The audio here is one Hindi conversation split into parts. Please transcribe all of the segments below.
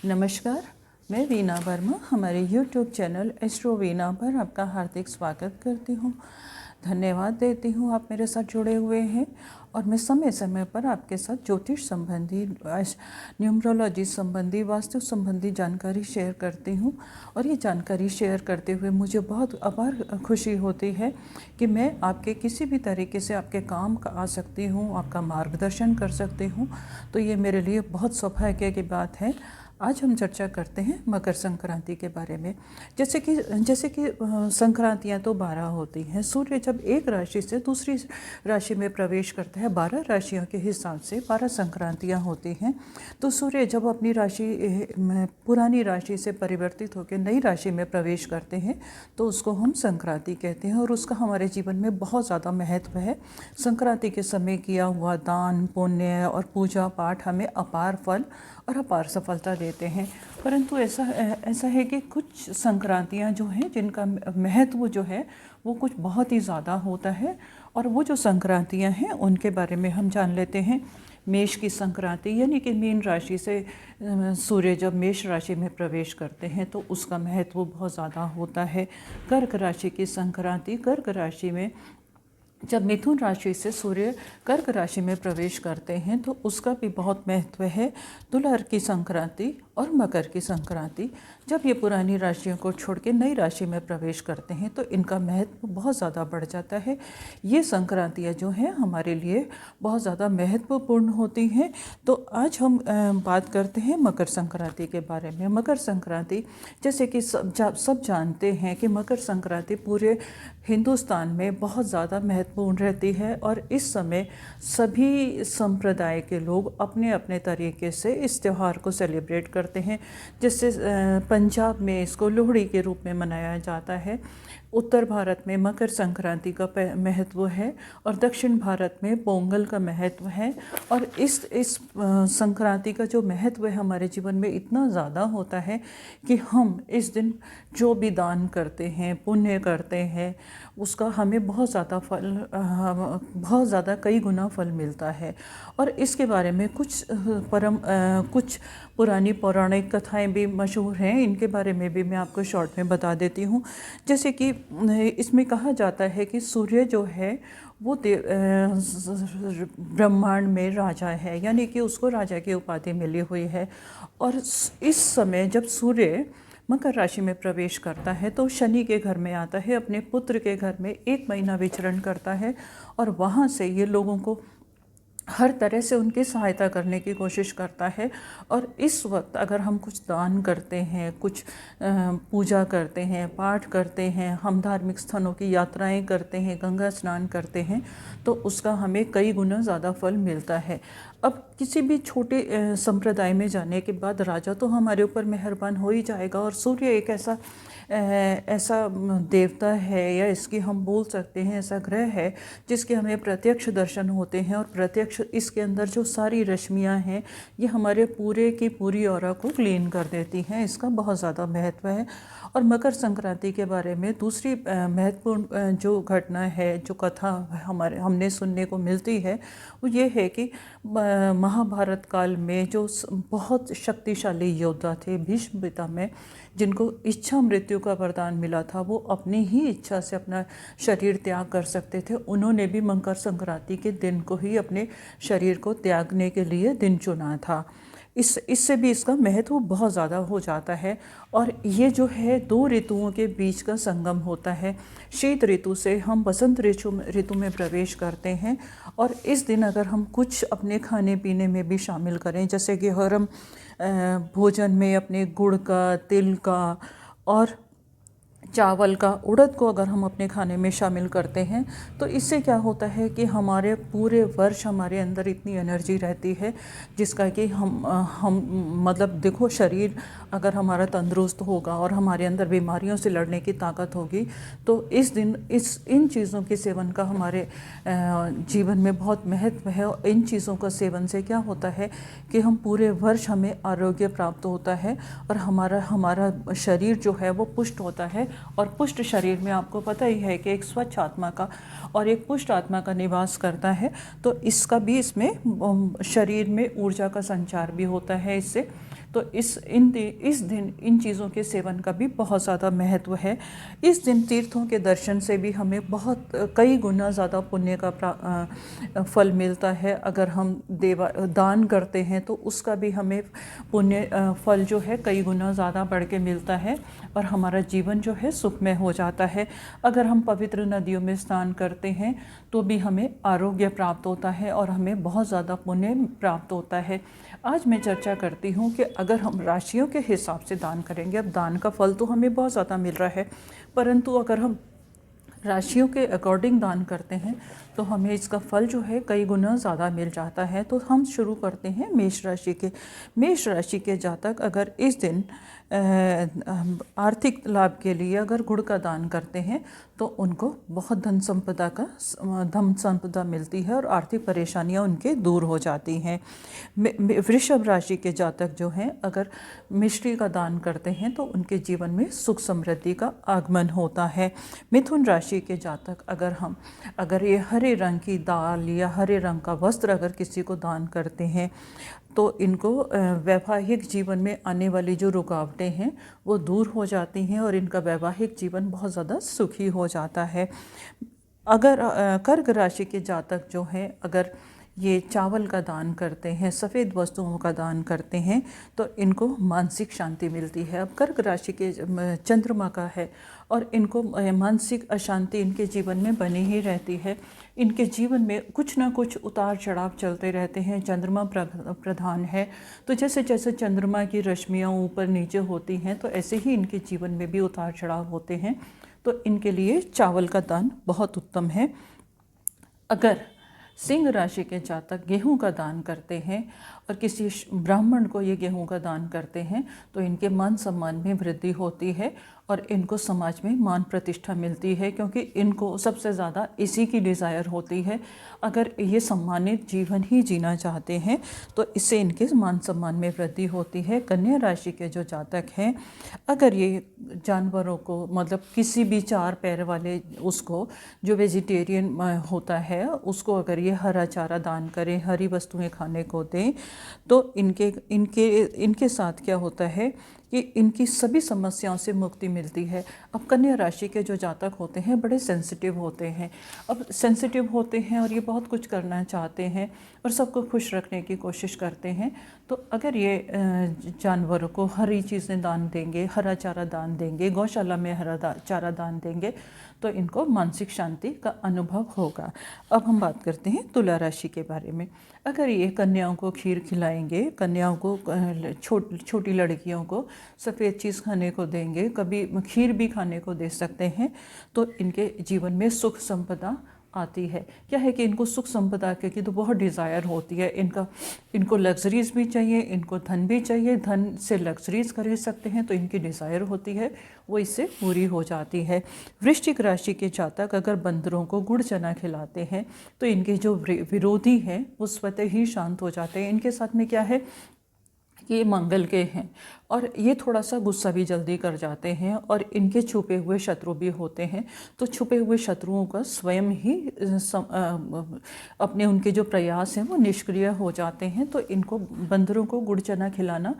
नमस्कार, मैं वीना वर्मा हमारे YouTube चैनल एस्ट्रो वीना पर आपका हार्दिक स्वागत करती हूँ। धन्यवाद देती हूँ आप मेरे साथ जुड़े हुए हैं और मैं समय समय पर आपके साथ ज्योतिष संबंधी, न्यूमरोलॉजी संबंधी, वास्तु संबंधी जानकारी शेयर करती हूँ। और ये जानकारी शेयर करते हुए मुझे बहुत अपार खुशी होती है कि मैं आपके किसी भी तरीके से आपके काम का आ सकती हूँ, आपका मार्गदर्शन कर सकती हूँ। तो ये मेरे लिए बहुत सौभाग्य की बात है। आज हम चर्चा करते हैं मकर संक्रांति के बारे में। जैसे कि संक्रांतियाँ तो 12 होती हैं। सूर्य जब एक राशि से दूसरी राशि में प्रवेश करता है, 12 राशियों के हिसाब से 12 संक्रांतियाँ होती हैं। तो सूर्य जब अपनी पुरानी राशि से परिवर्तित होकर नई राशि में प्रवेश करते हैं तो उसको हम संक्रांति कहते हैं और उसका हमारे जीवन में बहुत ज़्यादा महत्व है। संक्रांति के समय किया हुआ दान, पुण्य और पूजा पाठ हमें अपार फल और अपार सफलता देते हैं। परंतु ऐसा है कि कुछ संक्रांतियाँ जो हैं जिनका महत्व जो है वो कुछ बहुत ही ज़्यादा होता है। और वो जो संक्रांतियाँ हैं उनके बारे में हम जान लेते हैं। मेष की संक्रांति यानी कि मीन राशि से सूर्य जब मेष राशि में प्रवेश करते हैं तो उसका महत्व बहुत ज़्यादा होता है। कर्क राशि की संक्रांति, कर्क राशि में जब मिथुन राशि से सूर्य कर्क राशि में प्रवेश करते हैं तो उसका भी बहुत महत्व है। तुला की संक्रांति और मकर की संक्रांति जब ये पुरानी राशियों को छोड़ के नई राशि में प्रवेश करते हैं तो इनका महत्व बहुत ज़्यादा बढ़ जाता है। ये संक्रांतियाँ जो हैं हमारे लिए बहुत ज़्यादा महत्वपूर्ण होती हैं। तो आज हम बात करते हैं मकर संक्रांति के बारे में। मकर संक्रांति, जैसे कि सब जानते हैं कि मकर संक्रांति पूरे हिंदुस्तान में बहुत ज़्यादा महत्वपूर्ण रहती है और इस समय सभी संप्रदाय के लोग अपने अपने तरीके से इस त्यौहार को सेलिब्रेट करते हैं। जैसे पंजाब में इसको लोहड़ी के रूप में मनाया जाता है, उत्तर भारत में मकर संक्रांति का महत्व है और दक्षिण भारत में पोंगल का महत्व है। और इस संक्रांति का जो महत्व है हमारे जीवन में इतना ज़्यादा होता है कि हम इस दिन जो भी दान करते हैं, पुण्य करते हैं, उसका हमें बहुत ज़्यादा कई गुना फल मिलता है। और इसके बारे में कुछ पुरानी पौराणिक कथाएं भी मशहूर हैं। इनके बारे में भी मैं आपको शॉर्ट में बता देती हूँ। जैसे कि इसमें कहा जाता है कि सूर्य जो है वो ब्रह्मांड में राजा है, यानी कि उसको राजा की उपाधि मिली हुई है। और इस समय जब सूर्य मकर राशि में प्रवेश करता है तो शनि के घर में आता है, अपने पुत्र के घर में 1 महीना विचरण करता है और वहाँ से ये लोगों को हर तरह से उनकी सहायता करने की कोशिश करता है। और इस वक्त अगर हम कुछ दान करते हैं, कुछ पूजा करते हैं, पाठ करते हैं, हम धार्मिक स्थानों की यात्राएं करते हैं, गंगा स्नान करते हैं तो उसका हमें कई गुना ज़्यादा फल मिलता है। अब किसी भी छोटे संप्रदाय में जाने के बाद राजा तो हमारे ऊपर मेहरबान हो ही जाएगा और सूर्य एक ऐसा देवता है, या इसकी हम बोल सकते हैं ऐसा ग्रह है जिसके हमें प्रत्यक्ष दर्शन होते हैं। और प्रत्यक्ष इसके अंदर जो सारी रश्मियाँ हैं ये हमारे पूरे की पूरी ऑरा को क्लीन कर देती हैं। इसका बहुत ज़्यादा महत्व है। और मकर संक्रांति के बारे में दूसरी महत्वपूर्ण जो घटना है, जो कथा हमने सुनने को मिलती है वो ये है कि महाभारत काल में जो बहुत शक्तिशाली योद्धा थे भीष्म पितामह, जिनको इच्छा मृत्यु का वरदान मिला था, वो अपनी ही इच्छा से अपना शरीर त्याग कर सकते थे, उन्होंने भी मकर संक्रांति के दिन को ही अपने शरीर को त्यागने के लिए दिन चुना था। इससे भी इसका महत्व बहुत ज़्यादा हो जाता है। और ये जो है 2 ऋतुओं के बीच का संगम होता है। शीत ऋतु से हम बसंत ऋतु में प्रवेश करते हैं और इस दिन अगर हम कुछ अपने खाने पीने में भी शामिल करें, जैसे कि हम भोजन में अपने गुड़ का, तिल का और चावल का, उड़द को अगर हम अपने खाने में शामिल करते हैं तो इससे क्या होता है कि हमारे पूरे वर्ष हमारे अंदर इतनी एनर्जी रहती है जिसका कि हम मतलब देखो, शरीर अगर हमारा तंदुरुस्त होगा और हमारे अंदर बीमारियों से लड़ने की ताकत होगी तो इस दिन इन चीज़ों के सेवन का हमारे जीवन में बहुत महत्व है। और इन चीज़ों का सेवन से क्या होता है कि हम पूरे वर्ष हमें आरोग्य प्राप्त होता है और हमारा शरीर जो है वो पुष्ट होता है। और पुष्ट शरीर में आपको पता ही है कि एक स्वच्छ आत्मा का और एक पुष्ट आत्मा का निवास करता है। तो इसका भी इसमें शरीर में ऊर्जा का संचार भी होता है इससे। तो इस दिन इन चीज़ों के सेवन का भी बहुत ज़्यादा महत्व है। इस दिन तीर्थों के दर्शन से भी हमें बहुत कई गुना ज़्यादा पुण्य का फल मिलता है। अगर हम दान करते हैं तो उसका भी हमें पुण्य फल जो है कई गुना ज़्यादा बढ़ के मिलता है और हमारा जीवन जो है सुखमय हो जाता है। अगर हम पवित्र नदियों में स्नान करते हैं तो भी हमें आरोग्य प्राप्त होता है और हमें बहुत ज़्यादा पुण्य प्राप्त होता है। आज मैं चर्चा करती हूँ कि अगर हम राशियों के हिसाब से दान करेंगे, अब दान का फल तो हमें बहुत ज़्यादा मिल रहा है, परंतु अगर हम राशियों के अकॉर्डिंग दान करते हैं तो हमें इसका फल जो है कई गुना ज़्यादा मिल जाता है। तो हम शुरू करते हैं मेष राशि के। मेष राशि के जातक अगर इस दिन आर्थिक लाभ के लिए अगर गुड़ का दान करते हैं तो उनको बहुत धन संपदा मिलती है और आर्थिक परेशानियां उनके दूर हो जाती हैं। वृषभ राशि के जातक जो हैं अगर मिश्री का दान करते हैं तो उनके जीवन में सुख समृद्धि का आगमन होता है। मिथुन राशि के जातक अगर ये हरे रंग की दाल या हरे रंग का वस्त्र अगर किसी को दान करते हैं तो इनको वैवाहिक जीवन में आने वाली जो रुकावटें हैं वो दूर हो जाती हैं और इनका वैवाहिक जीवन बहुत ज़्यादा सुखी हो जाता है। अगर कर्क राशि के जातक जो हैं अगर ये चावल का दान करते हैं, सफ़ेद वस्तुओं का दान करते हैं तो इनको मानसिक शांति मिलती है। अब कर्क राशि के चंद्रमा का है और इनको मानसिक अशांति इनके जीवन में बनी ही रहती है। इनके जीवन में कुछ ना कुछ उतार चढ़ाव चलते रहते हैं। चंद्रमा प्रधान है तो जैसे जैसे चंद्रमा की रश्मियाँ ऊपर नीचे होती हैं तो ऐसे ही इनके जीवन में भी उतार चढ़ाव होते हैं। तो इनके लिए चावल का दान बहुत उत्तम है। अगर सिंह राशि के जातक गेहूं का दान करते हैं और किसी ब्राह्मण को ये गेहूं का दान करते हैं तो इनके मान सम्मान में वृद्धि होती है और इनको समाज में मान प्रतिष्ठा मिलती है, क्योंकि इनको सबसे ज़्यादा इसी की डिज़ायर होती है। अगर ये सम्मानित जीवन ही जीना चाहते हैं तो इससे इनके मान सम्मान में वृद्धि होती है। कन्या राशि के जो जातक हैं अगर ये जानवरों को मतलब किसी भी चार पैर वाले उसको जो वेजिटेरियन होता है उसको अगर ये हरा चारा दान करें, हरी वस्तुएं खाने को दें तो इनके साथ क्या होता है कि इनकी सभी समस्याओं से मुक्ति मिलती है। अब कन्या राशि के जो जातक होते हैं बड़े सेंसिटिव होते हैं। अब सेंसिटिव होते हैं और ये बहुत कुछ करना चाहते हैं और सबको खुश रखने की कोशिश करते हैं। तो अगर ये जानवरों को हरी चीज़ें दान देंगे, हरा चारा दान देंगे, गौशाला में हरा चारा दान देंगे तो इनको मानसिक शांति का अनुभव होगा। अब हम बात करते हैं तुला राशि के बारे में। अगर ये कन्याओं को खीर खिलाएंगे, कन्याओं को छोटी लड़कियों को सफ़ेद चीज़ खाने को देंगे, कभी खीर भी खाने को दे सकते हैं तो इनके जीवन में सुख संपदा आती है। क्या है कि इनको सुख संपदा की तो बहुत डिज़ायर होती है। इनको लग्जरीज भी चाहिए, इनको धन भी चाहिए, धन से लग्जरीज खरीद सकते हैं तो इनकी डिज़ायर होती है वो इससे पूरी हो जाती है। वृश्चिक राशि के जातक अगर बंदरों को गुड़ चना खिलाते हैं तो इनके जो विरोधी हैं वो स्वतः ही शांत हो जाते हैं। इनके साथ में क्या है कि ये मंगल के हैं और ये थोड़ा सा गुस्सा भी जल्दी कर जाते हैं और इनके छुपे हुए शत्रु भी होते हैं। तो छुपे हुए शत्रुओं का स्वयं ही अपने उनके जो प्रयास हैं वो निष्क्रिय हो जाते हैं। तो इनको बंदरों को गुड़ चना खिलाना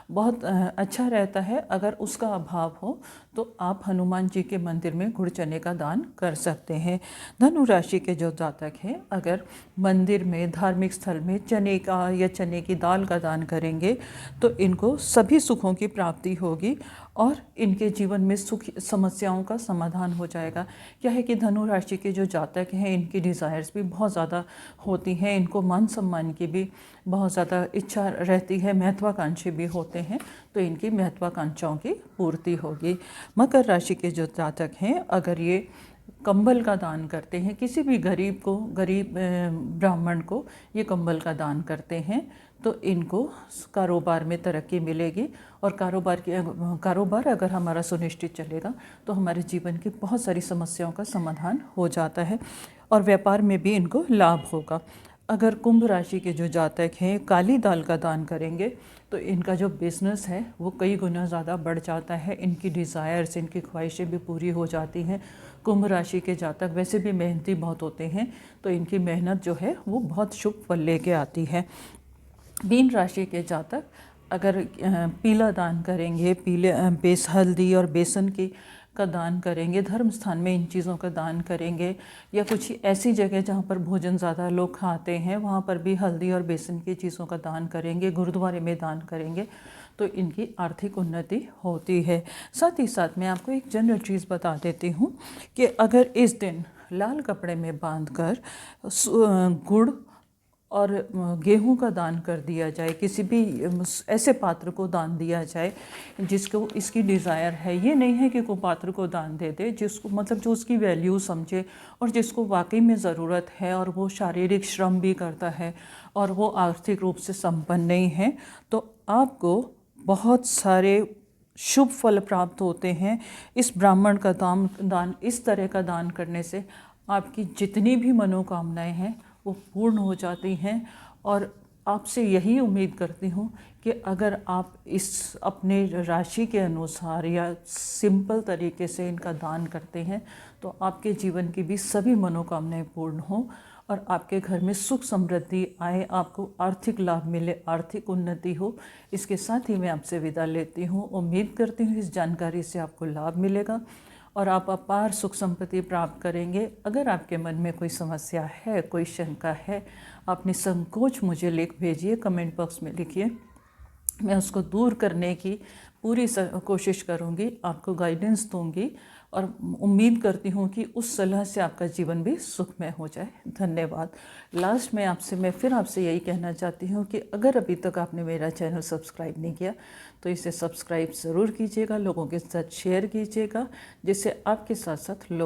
बहुत अच्छा रहता है। अगर उसका अभाव हो तो आप हनुमान जी के मंदिर में गुड़ चने का दान कर सकते हैं। धनु राशि के जो जातक हैं अगर मंदिर में धार्मिक स्थल में चने का या चने की दाल का दान करेंगे तो इनको सभी सुखों की प्राप्ति होगी और इनके जीवन में सुख समस्याओं का समाधान हो जाएगा। क्या है कि धनु राशि के जो जातक हैं इनकी डिज़ायर्स भी बहुत ज़्यादा होती हैं, इनको मान सम्मान की भी बहुत ज़्यादा इच्छा रहती है, महत्वाकांक्षी भी होते हैं तो इनकी महत्वाकांक्षाओं की पूर्ति होगी। मकर राशि के जो जातक हैं अगर ये कंबल का दान करते हैं, किसी भी गरीब ब्राह्मण को ये कंबल का दान करते हैं तो इनको कारोबार में तरक्की मिलेगी और कारोबार अगर हमारा सुनिश्चित चलेगा तो हमारे जीवन की बहुत सारी समस्याओं का समाधान हो जाता है और व्यापार में भी इनको लाभ होगा। अगर कुंभ राशि के जो जातक हैं काली दाल का दान करेंगे तो इनका जो बिज़नेस है वो कई गुना ज़्यादा बढ़ जाता है। इनकी डिज़ायर्स, इनकी ख्वाहिशें भी पूरी हो जाती हैं। कुंभ राशि के जातक वैसे भी मेहनती बहुत होते हैं तो इनकी मेहनत जो है वो बहुत शुभ फल लेके आती है। मीन राशि के जातक अगर पीला दान करेंगे, पीले हल्दी और बेसन की का दान करेंगे, धर्म स्थान में इन चीज़ों का दान करेंगे, या कुछ ऐसी जगह जहाँ पर भोजन ज़्यादा लोग खाते हैं वहाँ पर भी हल्दी और बेसन की चीज़ों का दान करेंगे, गुरुद्वारे में दान करेंगे, तो इनकी आर्थिक उन्नति होती है। साथ ही साथ मैं आपको एक जनरल चीज़ बता देती हूँ कि अगर इस दिन लाल कपड़े में बांधकर गुड़ और गेहूं का दान कर दिया जाए, किसी भी ऐसे पात्र को दान दिया जाए जिसको इसकी डिज़ायर है। ये नहीं है कि कोई पात्र को दान दे दे जिसको मतलब जो उसकी वैल्यू समझे और जिसको वाकई में ज़रूरत है और वो शारीरिक श्रम भी करता है और वो आर्थिक रूप से संपन्न नहीं है, तो आपको बहुत सारे शुभ फल प्राप्त होते हैं। इस ब्राह्मण का दान इस तरह का दान करने से आपकी जितनी भी मनोकामनाएं हैं वो पूर्ण हो जाती हैं। और आपसे यही उम्मीद करती हूँ कि अगर आप इस अपने राशि के अनुसार या सिंपल तरीके से इनका दान करते हैं तो आपके जीवन की भी सभी मनोकामनाएं पूर्ण हों और आपके घर में सुख समृद्धि आए, आपको आर्थिक लाभ मिले, आर्थिक उन्नति हो। इसके साथ ही मैं आपसे विदा लेती हूँ। उम्मीद करती हूँ इस जानकारी से आपको लाभ मिलेगा और आप अपार सुख संपत्ति प्राप्त करेंगे। अगर आपके मन में कोई समस्या है, कोई शंका है, आप निसंकोच मुझे लिख भेजिए, कमेंट बॉक्स में लिखिए। मैं उसको दूर करने की पूरी कोशिश करूँगी, आपको गाइडेंस दूँगी और उम्मीद करती हूँ कि उस सलाह से आपका जीवन भी सुखमय हो जाए। धन्यवाद। लास्ट में मैं फिर आपसे यही कहना चाहती हूँ कि अगर अभी तक आपने मेरा चैनल सब्सक्राइब नहीं किया तो इसे सब्सक्राइब ज़रूर कीजिएगा, लोगों के साथ शेयर कीजिएगा, जिससे आपके साथ साथ लोग